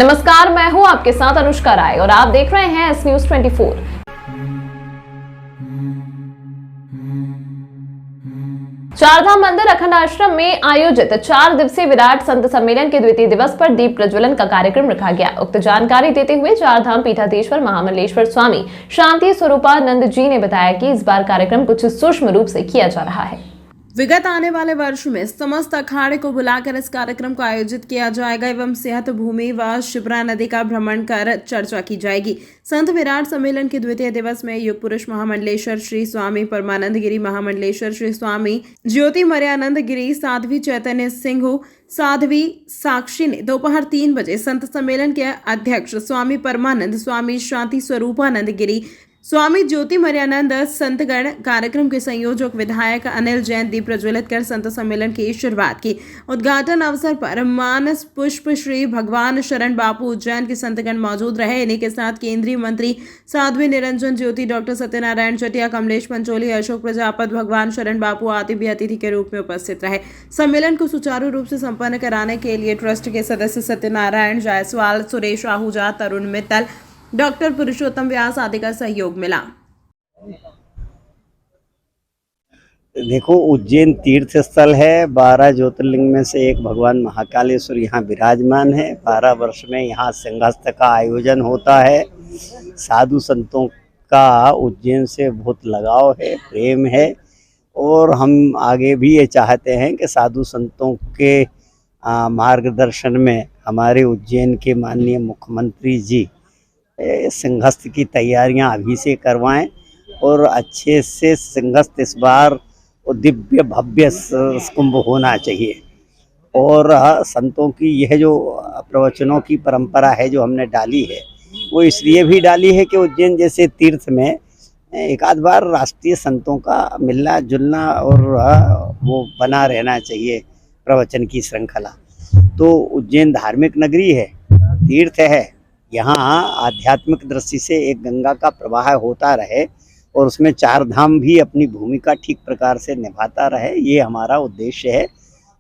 नमस्कार, मैं हूं आपके साथ अनुष्का राय और आप देख रहे हैं एस न्यूज 24। चारधाम मंदिर अखंड आश्रम में आयोजित 4 दिवसीय विराट संत सम्मेलन के द्वितीय दिवस पर दीप प्रज्वलन का कार्यक्रम रखा गया। उक्त जानकारी देते हुए चारधाम पीठाधीश्वर महामंडलेश्वर स्वामी शांति स्वरूपानंद जी ने बताया कि इस बार कार्यक्रम कुछ सूक्ष्म रूप से किया जा रहा है। विगत आने वाले वर्ष में समस्त अखाड़े को बुलाकर इस कार्यक्रम को आयोजित किया जाएगा एवं सेहत भूमि व शिप्रा नदी का भ्रमण कर चर्चा की जाएगी। संत विराट सम्मेलन के द्वितीय दिवस में युग पुरुष महामंडलेश्वर श्री स्वामी परमानंद गिरी, महामंडलेश्वर श्री स्वामी ज्योति मर्यानंद गिरी, साध्वी चैतन्य सिंह, साध्वी साक्षी ने दोपहर 3 बजे संत सम्मेलन के अध्यक्ष स्वामी परमानंद, स्वामी शांति स्वरूपानंद गिरी, स्वामी ज्योति मर्यानंद संतगण, कार्यक्रम के संयोजक विधायक अनिल जैन दीप प्रज्वलित कर संत सम्मेलन की शुरुआत की। उद्घाटन अवसर पर मानस पुष्प श्री भगवान शरण बापू उज्जैन के संतगण मौजूद रहे। इन्हीं के साथ केंद्रीय मंत्री साध्वी निरंजन ज्योति, डॉक्टर सत्यनारायण चटिया, कमलेश पंचोली, अशोक प्रजापत, भगवान शरण बापू आदि भी अतिथि के रूप में उपस्थित रहे। सम्मेलन को सुचारू रूप से संपन्न कराने के लिए ट्रस्ट के सदस्य सत्यनारायण जायसवाल, सुरेश आहूजा, तरुण मित्तल, डॉक्टर पुरुषोत्तम व्यास आदि का सहयोग मिला। देखो, उज्जैन तीर्थ स्थल है। 12 ज्योतिर्लिंग में से एक भगवान महाकालेश्वर यहाँ विराजमान है। 12 वर्ष में यहाँ सिंहस्थ का आयोजन होता है। साधु संतों का उज्जैन से बहुत लगाव है, प्रेम है और हम आगे भी ये चाहते हैं कि साधु संतों के मार्गदर्शन में हमारे उज्जैन के माननीय मुख्यमंत्री जी सिंहस्थ की तैयारियां अभी से करवाएं और अच्छे से सिंहस्थ इस बार दिव्य भव्य कुंभ होना चाहिए। और संतों की यह जो प्रवचनों की परंपरा है जो हमने डाली है, वो इसलिए भी डाली है कि उज्जैन जैसे तीर्थ में एक आध बार राष्ट्रीय संतों का मिलना जुलना और वो बना रहना चाहिए, प्रवचन की श्रृंखला। तो उज्जैन धार्मिक नगरी है, तीर्थ है, यहाँ आध्यात्मिक दृष्टि से एक गंगा का प्रवाह होता रहे और उसमें 4 धाम भी अपनी भूमिका ठीक प्रकार से निभाता रहे, ये हमारा उद्देश्य है।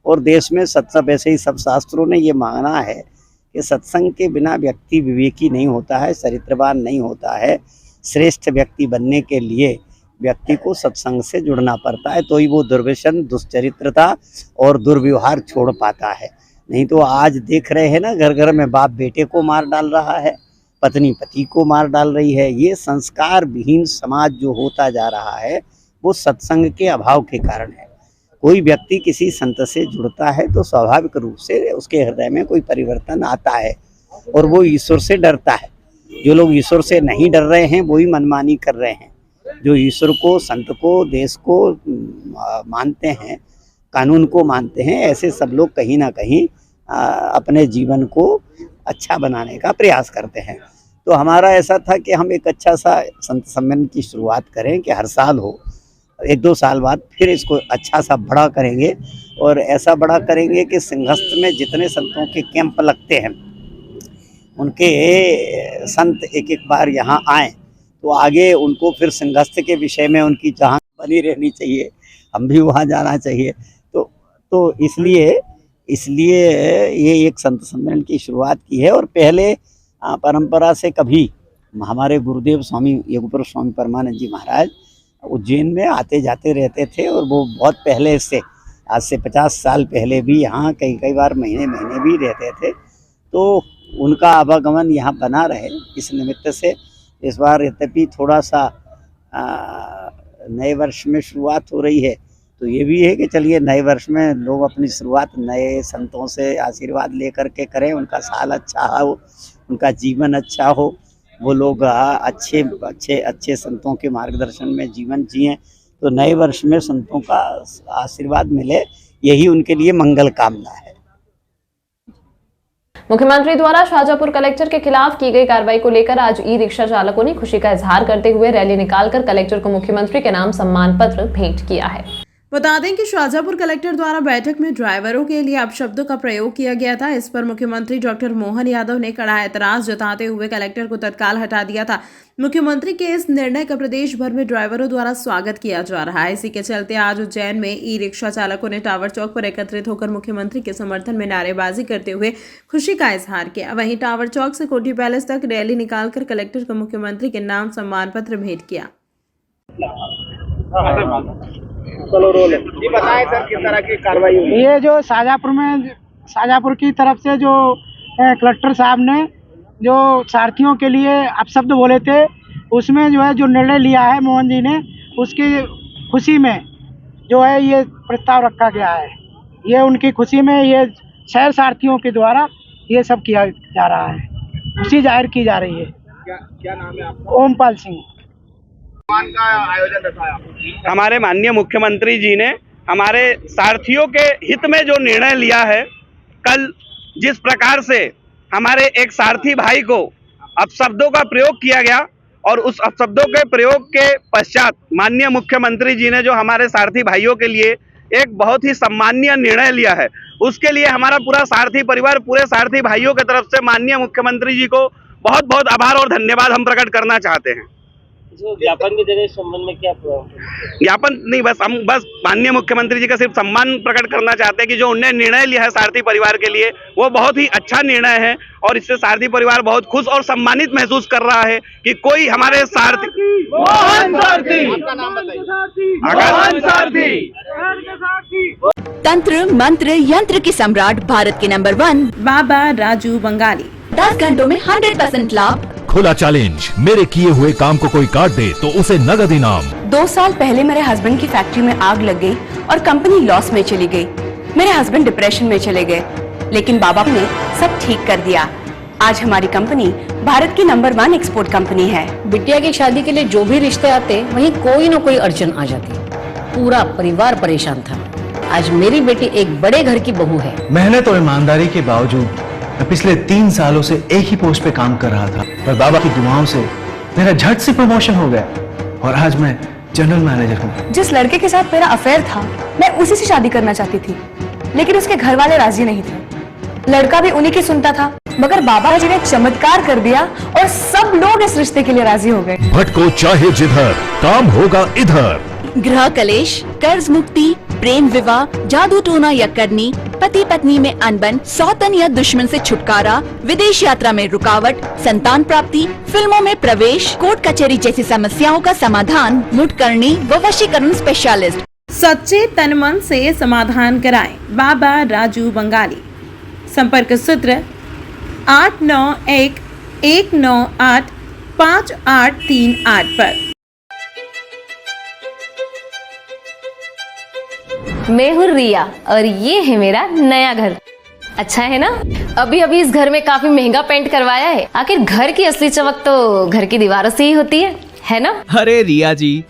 और देश में सत्संग, वैसे ही सब शास्त्रों ने ये माना है कि सत्संग के बिना व्यक्ति विवेकी नहीं होता है, चरित्रवान नहीं होता है। श्रेष्ठ व्यक्ति बनने के लिए व्यक्ति को सत्संग से जुड़ना पड़ता है, तो ही वो दुर्व्यसन, दुष्चरित्रता और दुर्व्यवहार छोड़ पाता है। नहीं तो आज देख रहे हैं ना, घर घर में बाप बेटे को मार डाल रहा है, पत्नी पति को मार डाल रही है। ये संस्कार विहीन समाज जो होता जा रहा है वो सत्संग के अभाव के कारण है। कोई व्यक्ति किसी संत से जुड़ता है तो स्वाभाविक रूप से उसके हृदय में कोई परिवर्तन आता है और वो ईश्वर से डरता है। जो लोग ईश्वर से नहीं डर रहे हैं वही मनमानी कर रहे हैं। जो ईश्वर को, संत को, देश को मानते हैं, कानून को मानते हैं, ऐसे सब लोग कहीं ना कहीं अपने जीवन को अच्छा बनाने का प्रयास करते हैं। तो हमारा ऐसा था कि हम एक अच्छा सा संत सम्मेलन की शुरुआत करें कि हर साल हो, 1-2 साल बाद फिर इसको अच्छा सा बड़ा करेंगे और ऐसा बड़ा करेंगे कि सिंहस्थ में जितने संतों के कैंप लगते हैं उनके संत एक बार यहाँ आएँ तो आगे उनको फिर सिंहस्थ के विषय में उनकी जहाँ बनी रहनी चाहिए, हम भी वहाँ जाना चाहिए। तो इसलिए ये एक संत सम्मेलन की शुरुआत की है। और पहले परंपरा से कभी हमारे गुरुदेव स्वामी योगपुरुष स्वामी परमानंद जी महाराज उज्जैन में आते जाते रहते थे और वो बहुत पहले से, आज से 50 साल पहले भी यहाँ कई बार महीने भी रहते थे। तो उनका आवागमन यहाँ बना रहे, इस निमित्त से इस बार यद्यपि थोड़ा सा नए वर्ष में शुरुआत हो रही है तो ये भी है कि चलिए नए वर्ष में लोग अपनी शुरुआत नए संतों से आशीर्वाद लेकर के करें, उनका साल अच्छा हो, उनका जीवन अच्छा हो, वो लोग अच्छे संतों के मार्गदर्शन में जीवन जिएं, तो नए वर्ष में संतों का आशीर्वाद मिले, यही उनके लिए मंगल कामना है। मुख्यमंत्री द्वारा शाहजहांपुर कलेक्टर के खिलाफ की गई कार्रवाई को लेकर आज ई रिक्शा चालकों ने खुशी का इजहार करते हुए रैली निकालकर कलेक्टर को मुख्यमंत्री के नाम सम्मान पत्र भेंट किया है। बता दें कि शाहजहांपुर कलेक्टर द्वारा बैठक में ड्राइवरों के लिए अपशब्दों का प्रयोग किया गया था। इस पर मुख्यमंत्री डॉक्टर मोहन यादव ने कड़ा एतराज जताते हुए कलेक्टर को तत्काल हटा दिया था। मुख्यमंत्री के इस निर्णय का प्रदेश भर में ड्राइवरों द्वारा स्वागत किया जा रहा है। इसी के चलते आज उज्जैन में ई रिक्शा चालकों ने टावर चौक पर एकत्रित होकर मुख्यमंत्री के समर्थन में नारेबाजी करते हुए खुशी का इजहार किया। वहीं टावर चौक से कोठी पैलेस तक रैली निकालकर कलेक्टर को मुख्यमंत्री के नाम सम्मान पत्र भेंट किया। ये बताएं सर किस तरह की कार्रवाई हुई? ये जो शाहजहांपुर की तरफ से जो कलेक्टर साहब ने जो सारथियों के लिए अपशब्द बोले थे, उसमें जो है जो निर्णय लिया है मोहन जी ने, उसकी खुशी में जो है ये प्रस्ताव रखा गया है। ये उनकी खुशी में ये शहर सारथियों के द्वारा ये सब किया जा रहा है, खुशी जाहिर की जा रही है। क्या नाम है आपका? ओमपाल सिंह। का आयोजन रखा है? हमारे माननीय मुख्यमंत्री जी ने हमारे सारथियों के हित में जो निर्णय लिया है, कल जिस प्रकार से हमारे एक सारथी भाई को अपशब्दों का प्रयोग किया गया और उस अपशब्दों के प्रयोग के पश्चात माननीय मुख्यमंत्री जी ने जो हमारे सारथी भाइयों के लिए एक बहुत ही सम्माननीय निर्णय लिया है, उसके लिए हमारा पूरा सारथी परिवार, पूरे सारथी भाइयों की तरफ से माननीय मुख्यमंत्री जी को बहुत बहुत आभार और धन्यवाद हम प्रकट करना चाहते हैं। जो ज्ञापन भी दे रहे, इस संबंध में क्या ज्ञापन नहीं, बस हम माननीय मुख्यमंत्री जी का सिर्फ सम्मान प्रकट करना चाहते हैं कि जो उन्होंने निर्णय लिया है सारथी परिवार के लिए, वो बहुत ही अच्छा निर्णय है और इससे सारथी परिवार बहुत खुश और सम्मानित महसूस कर रहा है कि कोई हमारे सारथी मोहन सारथी, आपका नाम बताइए। मोहन सारथी। तंत्र मंत्र यंत्र के सम्राट भारत के नंबर 1 बाबा राजू बंगाली। 10 घंटों में 100% लाभ। खुला चैलेंज, मेरे किए हुए काम को कोई काट दे तो उसे नगद इनाम। 2 साल पहले मेरे हस्बैंड की फैक्ट्री में आग लग गई और कंपनी लॉस में चली गई। मेरे हस्बैंड डिप्रेशन में चले गए, लेकिन बाबा ने सब ठीक कर दिया। आज हमारी कंपनी भारत की नंबर 1 एक्सपोर्ट कंपनी है। बिटिया की शादी के लिए जो भी रिश्ते आते, वहीं कोई न कोई अड़चन आ जाती। पूरा परिवार परेशान था। आज मेरी बेटी एक बड़े घर की बहू है। मेहनत और ईमानदारी के बावजूद मैं पिछले 3 सालों से एक ही पोस्ट पे काम कर रहा था, पर बाबा की दुआओं से मेरा झट से प्रमोशन हो गया और आज मैं जनरल मैनेजर हूँ। जिस लड़के के साथ मेरा अफेयर था, मैं उसी से शादी करना चाहती थी, लेकिन उसके घर वाले राजी नहीं थे। लड़का भी उन्हीं की सुनता था, मगर बाबा जी ने चमत्कार कर दिया और सब लोग इस रिश्ते के लिए राजी हो गए। भटको चाहे जिधर, काम होगा इधर। गृह कलेश, कर्ज मुक्ति, प्रेम विवाह, जादू टोना या करनी, पति पत्नी में अनबन, सौतन या दुश्मन से छुटकारा, विदेश यात्रा में रुकावट, संतान प्राप्ति, फिल्मों में प्रवेश, कोर्ट कचहरी जैसी समस्याओं का समाधान मुठकरणी व वशीकरण स्पेशलिस्ट। सच्चे तन मन से समाधान कराएं। बाबा राजू बंगाली। संपर्क सूत्र 8911985838 पर। मैं हूँ रिया और ये है मेरा नया घर। अच्छा है ना? अभी अभी इस घर में काफी महंगा पेंट करवाया है। आखिर घर की असली चमक तो घर की दीवारों से ही होती है ना? अरे रिया जी,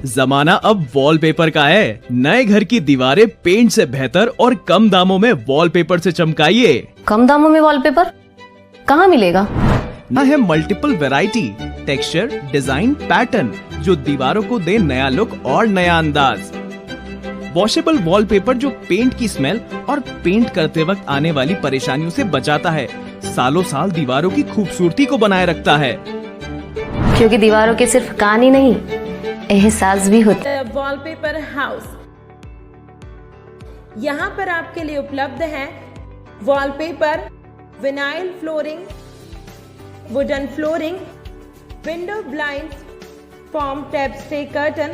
जमाना अब वॉलपेपर का है। नए घर की दीवारें पेंट से बेहतर और कम दामों में वॉलपेपर से चमकाइए। कम दामों में वॉलपेपर कहाँ मिलेगा? ना है multiple variety, texture, design, pattern जो दीवारों को दे नया लुक और नया अंदाज। वॉशेबल वॉलपेपर जो पेंट की स्मेल और पेंट करते वक्त आने वाली परेशानियों से बचाता है, सालों साल दीवारों की खूबसूरती को बनाए रखता है। क्योंकि दीवारों के सिर्फ कान ही नहीं, एहसास भी होता है। वॉलपेपर हाउस, यहाँ पर आपके लिए उपलब्ध है wallpaper, vinyl flooring, wooden flooring, window blind, form tap stay curtain,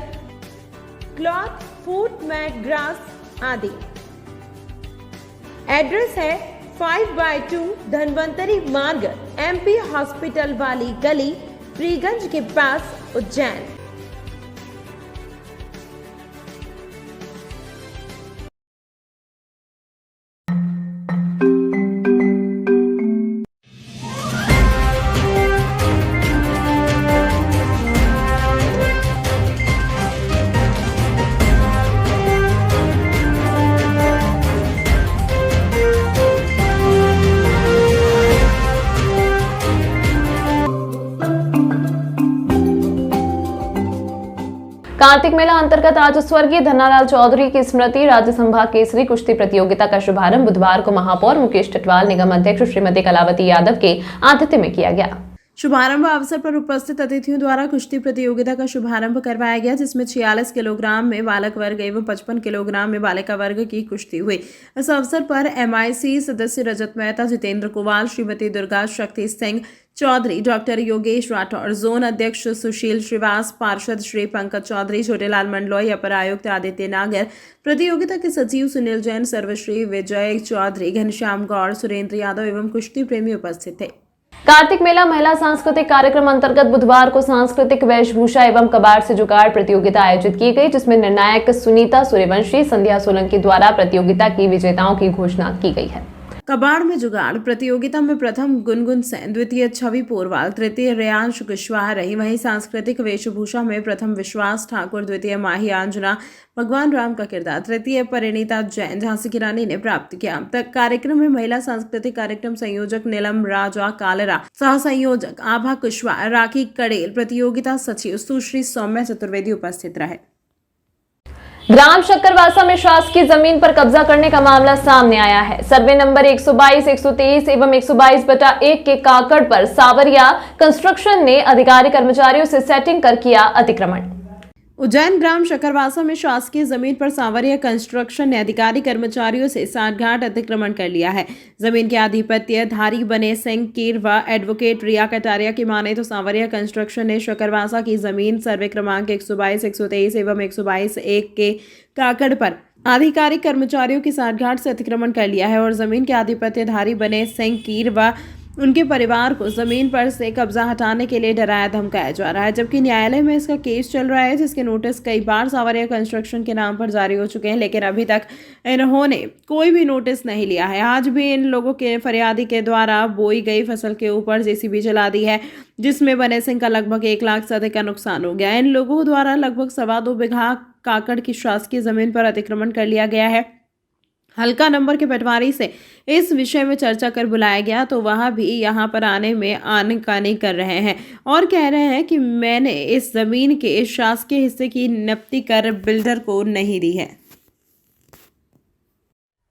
cloth, foot mat, grass आदि। एड्रेस है 5/2 धनवंतरी मार्ग, MP हॉस्पिटल वाली गली, फ्रीगंज के पास, उज्जैन। कार्तिक मेला अंतर्गत आज स्वर्गीय धन्नालाल चौधरी की स्मृति राज्य संभाग केसरी कुश्ती प्रतियोगिता का शुभारंभ बुधवार को महापौर मुकेश टिटवाल, निगम अध्यक्ष श्रीमती कलावती यादव के आतिथ्य में किया गया। शुभारंभ अवसर पर उपस्थित अतिथियों द्वारा कुश्ती प्रतियोगिता का शुभारंभ करवाया गया, जिसमें 46 किलोग्राम में बालक वर्ग एवं 55 किलोग्राम में बालिका वर्ग की कुश्ती हुई। इस अवसर पर MIC सदस्य रजत मेहता, जितेंद्र कुमार, श्रीमती दुर्गा शक्ति सिंह चौधरी, डॉक्टर योगेश राठौर, जोन अध्यक्ष सुशील श्रीवास, पार्षद श्री पंकज चौधरी, छोटेलाल मंडलोई, अपर आयुक्त आदित्य नागर, प्रतियोगिता के सचिव सुनील जैन, सर्वश्री विजय चौधरी, घनश्याम गौड़, सुरेंद्र यादव एवं कुश्ती प्रेमी उपस्थित थे। कार्तिक मेला महिला सांस्कृतिक कार्यक्रम अंतर्गत बुधवार को सांस्कृतिक वेशभूषा एवं कबाड़ से जुगाड़ प्रतियोगिता आयोजित की गई, जिसमें निर्णायक सुनीता सूर्यवंशी, संध्या सोलंकी द्वारा प्रतियोगिता की विजेताओं की घोषणा की गई है। कबाड़ में जुगाड़ प्रतियोगिता में प्रथम गुनगुन सेन, द्वितीय छवि पोरवाल, तृतीय रेयांश कुशवाहा रही। वहीं सांस्कृतिक वेशभूषा में प्रथम विश्वास ठाकुर, द्वितीय माही आंजना, भगवान राम का किरदार, तृतीय परिणीता जैन, झांसी की रानी ने प्राप्त किया। तक कार्यक्रम में महिला सांस्कृतिक कार्यक्रम संयोजक नीलम राजा कालरा, सह संयोजक आभा कुशवाहा, राखी कड़ेल, प्रतियोगिता सचिव सुश्री सौम्या चतुर्वेदी उपस्थित रहे। ग्राम शक्करवासा में शासकीय जमीन पर कब्जा करने का मामला सामने आया है। सर्वे नंबर 122, 123 एवं 122/1 के काकड़ पर सावरिया कंस्ट्रक्शन ने अधिकारी कर्मचारियों से सेटिंग कर किया अतिक्रमण। उज्जैन ग्राम शक्करवासा में शासकीय जमीन पर सांवरिया कंस्ट्रक्शन ने अधिकारी कर्मचारियों से साठगांठ अतिक्रमण कर लिया है। जमीन के आधिपत्य धारी बने सिंह कीर व एडवोकेट रिया कटारिया की माने तो सांवरिया कंस्ट्रक्शन ने शक्करवासा की जमीन सर्वे क्रमांक 122, 123 एवं 122/1 के काकड़ पर आधिकारिक कर्मचारियों की साठगांठ से अतिक्रमण कर लिया है और जमीन के आधिपत्य धारी बने सिंह कीर व उनके परिवार को जमीन पर से कब्जा हटाने के लिए डराया धमकाया जा रहा है, जबकि न्यायालय में इसका केस चल रहा है, जिसके नोटिस कई बार सांवरिया कंस्ट्रक्शन के नाम पर जारी हो चुके हैं, लेकिन अभी तक इन्होंने कोई भी नोटिस नहीं लिया है। आज भी इन लोगों के फरियादी के द्वारा बोई गई फसल के ऊपर JCB चला दी है, जिसमें बने सिंह का लगभग 1 लाख से अधिक का नुकसान हो गया। इन लोगों द्वारा लगभग 2.25 बीघा काकड़ की शासकीय जमीन पर अतिक्रमण कर लिया गया है। हल्का नंबर के पटवारी से इस विषय में चर्चा कर बुलाया गया तो वह भी यहां पर आने में आनाकानी कर रहे हैं और कह रहे हैं कि मैंने इस जमीन के शासकीय हिस्से की नपती कर बिल्डर को नहीं दी है।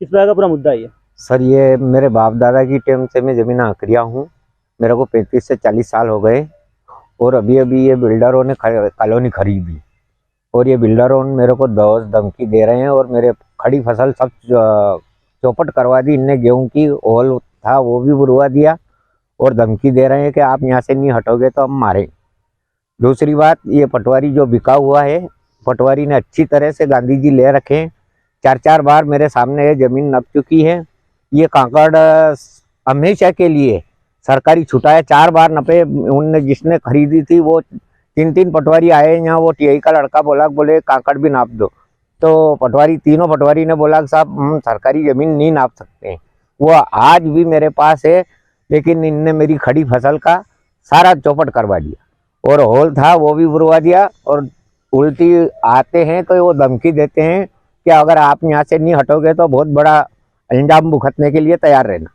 किस तरह का पूरा मुद्दा है? सर, ये मेरे बाप दादा की टाइम से मैं ज़मीन आंकरिया हूँ। मेरे को 35 से 40 साल हो गए और अभी अभी ये बिल्डरों ने कॉलोनी खरीदी और ये बिल्डरों मेरे को दौस धमकी दे रहे हैं और मेरे खड़ी फसल सब चौपट करवा दी। इनने गेहूं की ओल था वो भी बुरवा दिया और धमकी दे रहे हैं कि आप यहाँ से नहीं हटोगे तो हम मारें। दूसरी बात, ये पटवारी जो बिका हुआ है, पटवारी ने अच्छी तरह से गांधी जी ले रखे हैं। 4-4 बार मेरे सामने ये ज़मीन नप चुकी है। ये काकड़ हमेशा के लिए सरकारी छुटा है, 4 बार नपे। उनने जिसने खरीदी थी वो 3 पटवारी आए यहाँ, वो TI का लड़का बोले काकड़ भी नाप दो, तो तीनों पटवारी ने बोला साहब हम सरकारी ज़मीन नहीं नाप सकते। वो आज भी मेरे पास है, लेकिन इनने मेरी खड़ी फसल का सारा चौपट करवा दिया और होल था वो भी बुरवा दिया और उल्टी आते हैं तो वो धमकी देते हैं कि अगर आप यहाँ से नहीं हटोगे तो बहुत बड़ा अंजाम भुगतने के लिए तैयार रहना।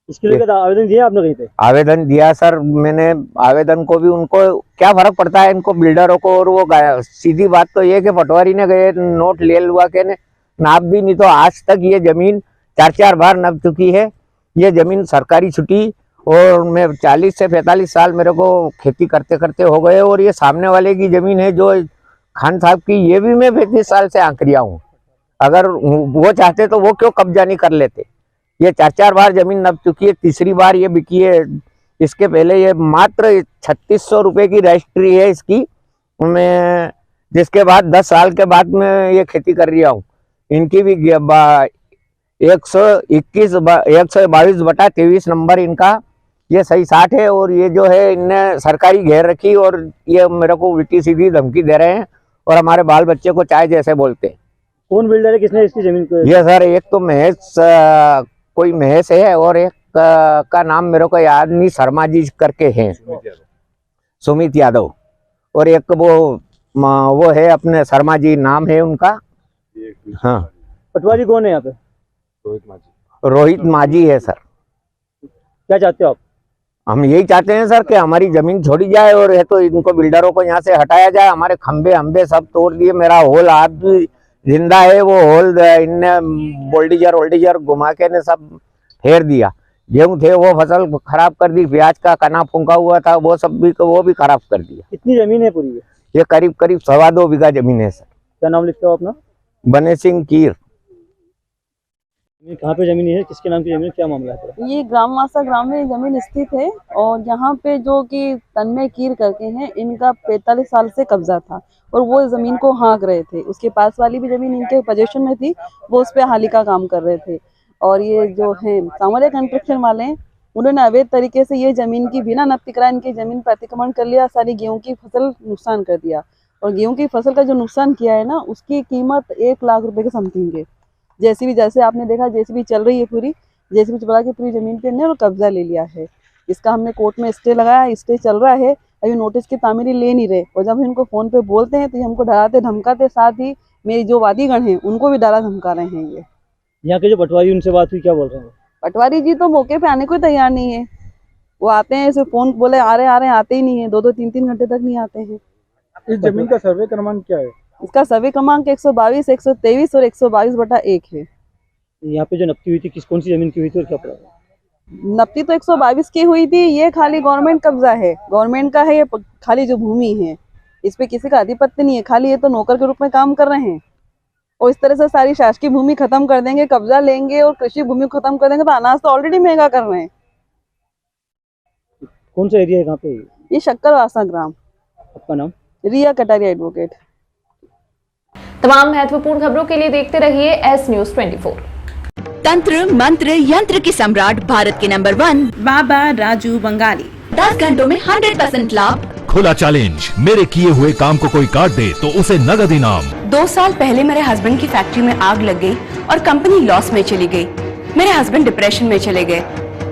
इसके लिए आवेदन दिया आपने कहीं पे? आवेदन दिया सर मैंने। आवेदन को भी उनको क्या फर्क पड़ता है इनको बिल्डरों को, और वो सीधी बात तो ये कि पटवारी ने गए नोट ले लुआ के ने नाप भी नहीं, तो आज तक ये जमीन 4-4 बार नप चुकी है। ये जमीन सरकारी छुटी और मैं 40 से 45 साल मेरे को खेती करते करते हो गए और ये सामने वाले की जमीन है जो खान साहब की, ये भी मैं 35 साल से आंकरिया हूँ। अगर वो चाहते तो वो क्यों कब्जा नहीं कर लेते। ये 4-4 बार जमीन नप चुकी है, तीसरी बार ये बिकी है। इसके पहले ये मात्र 3600 रुपये की रजिस्ट्री है इसकी, मैं जिसके बाद 10 साल के बाद मैं ये खेती कर रहा हूँ। इनकी भी 122/23 नंबर इनका ये सही 60 है और ये जो है इनने सरकारी घेर रखी और ये मेरे को उल्टी सीधी धमकी दे रहे हैं और हमारे बाल बच्चे को चाय जैसे बोलते हैं। कौन बिल्डर है, किसने इसकी जमीन को? ये सर एक तो कोई महेश है और एक का नाम मेरे को याद नहीं, शर्मा जी करके हैं, सुमित यादव, और एक वो है अपने शर्मा जी नाम है उनका। हाँ, पटवारी कौन है यहाँ पे? रोहित माझी है सर। क्या चाहते हो आप? हम यही चाहते हैं सर कि हमारी जमीन छोड़ी जाए और है तो इनको बिल्डरों को यहाँ से हटाया जाए। हमारे खंबे हम्बे सब तोड़ दिए, मेरा होल आज भी जिंदा है, वो होल इनने बोल्डीजर घुमा के ने सब फेर दिया। गेहूं थे वो फसल खराब कर दी, प्याज का कना फूंका हुआ था वो सब भी वो भी खराब कर दिया। कितनी जमीन है पूरी? ये करीब 2.25 बीघा जमीन है सर। क्या नाम लिखते हो अपना? बने सिंह कीर। कहाँ पे जमीन है, किसके नाम की जमीन, क्या मामला है? ये ग्रामवासा ग्राम में जमीन स्थित है और यहाँ पे जो कि तन्मय कीर करके हैं, इनका 45 साल से कब्जा था और वो जमीन को हाँक रहे थे। उसके पास वाली भी जमीन इनके पोजीशन में थी, वो उस पे हाली का काम कर रहे थे। और ये जो है सामरिया कंस्ट्रक्शन वाले हैं, उन्होंने अवैध तरीके से ये जमीन की बिना नब्ती कराए इनकी जमीन पर अतिक्रमण कर लिया, सारी गेहूं की फसल नुकसान कर दिया। और गेहूं की फसल का जो नुकसान किया है ना, उसकी कीमत 1 लाख रुपए के समथिंग है। जैसे आपने देखा जेसीबी चल रही है पूरी, जेसीबी चला के पूरी जमीन पे इन्होंने कब्जा ले लिया है। इसका हमने कोर्ट में स्टे लगाया, स्टे चल रहा है, अभी नोटिस की तामीरी ले नहीं रहे। और जब इनको फोन पे बोलते हैं तो ये हमको डराते धमकाते, साथ ही मेरी जो वादीगण हैं उनको भी डरा धमका रहे हैं। ये यहाँ के जो पटवारी उनसे बात हुई, क्या बोल रहे हैं? पटवारी जी तो मौके पे आने को तैयार नहीं है। वो आते हैं सिर्फ फोन बोले आ रहे आते ही नहीं है, 2-2 3-3 घंटे तक नहीं आते हैं। इस जमीन का सर्वे क्रमांक क्या है? इसका सर्वे क्रमांक 122, 123 और 122/1 है। यहाँ पे जो नब्ती हुई थी कौन सी जमीन की हुई थी और क्या पड़ा? नब्ती तो 122 की हुई थी। ये खाली गवर्नमेंट कब्जा है, गवर्नमेंट का है। ये खाली जो भूमि है इस पे किसी का आधिपत्य नहीं है, खाली ये तो नौकर के रूप में काम कर रहे हैं। और इस तरह से सारी शासकीय भूमि खत्म कर देंगे, कब्जा लेंगे और कृषि भूमि को खत्म कर देंगे तो अनाज तो ऑलरेडी महंगा कर रहे हैं। कौन सा एरिया है कहाँ पे? ये शक्करवासा ग्राम। आपका नाम? रिया कटारिया एडवोकेट। तमाम महत्वपूर्ण खबरों के लिए देखते रहिए एस न्यूज 24। तंत्र मंत्र यंत्र के सम्राट भारत के नंबर 1 बाबा राजू बंगाली। 10 घंटों में 100% लाभ। खुला चैलेंज, मेरे किए हुए काम को कोई काट दे तो उसे नगद इनाम। 2 साल पहले मेरे हस्बैंड की फैक्ट्री में आग लग गई और कंपनी लॉस में चली गई। मेरे हस्बैंड डिप्रेशन में चले गए,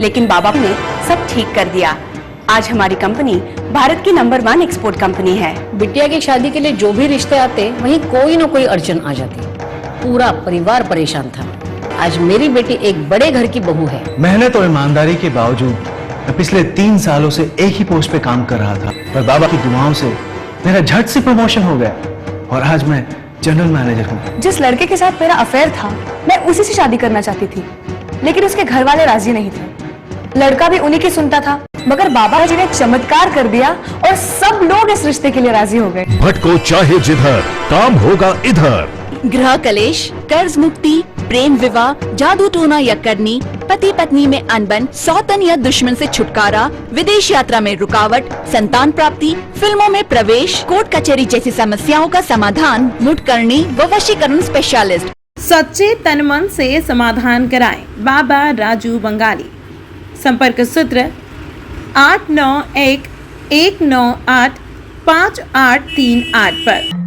लेकिन बाबा ने सब ठीक कर दिया। आज हमारी कंपनी भारत की नंबर 1 एक्सपोर्ट कंपनी है। बिटिया की शादी के लिए जो भी रिश्ते आते वहीं कोई न कोई अड़चन आ जाती। पूरा परिवार परेशान था। आज मेरी बेटी एक बड़े घर की बहू है। मेहनत और ईमानदारी के बावजूद मैं पिछले 3 सालों से एक ही पोस्ट पे काम कर रहा था, पर बाबा की दुआओं से मेरा झट से प्रमोशन हो गया और आज मैं जनरल मैनेजर हूँ। जिस लड़के के साथ मेरा अफेयर था, मैं उसी से शादी करना चाहती थी, लेकिन उसके घर वाले राजी नहीं थे। लड़का भी उन्हीं की सुनता था, मगर बाबा जी ने चमत्कार कर दिया और सब लोग इस रिश्ते के लिए राजी हो गए। भटको चाहे जिधर, काम होगा इधर। गृह कलेश, कर्ज मुक्ति, प्रेम विवाह, जादू टोना या करनी, पति पत्नी में अनबन, सौतन या दुश्मन से छुटकारा, विदेश यात्रा में रुकावट, संतान प्राप्ति, फिल्मों में प्रवेश, कोर्ट कचहरी जैसी समस्याओं का समाधान मुटकरणी व वशीकरण स्पेशलिस्ट। सच्चे तन मन से समाधान कराएं बाबा राजू बंगाली। संपर्क सूत्र 891 198 5838 पर।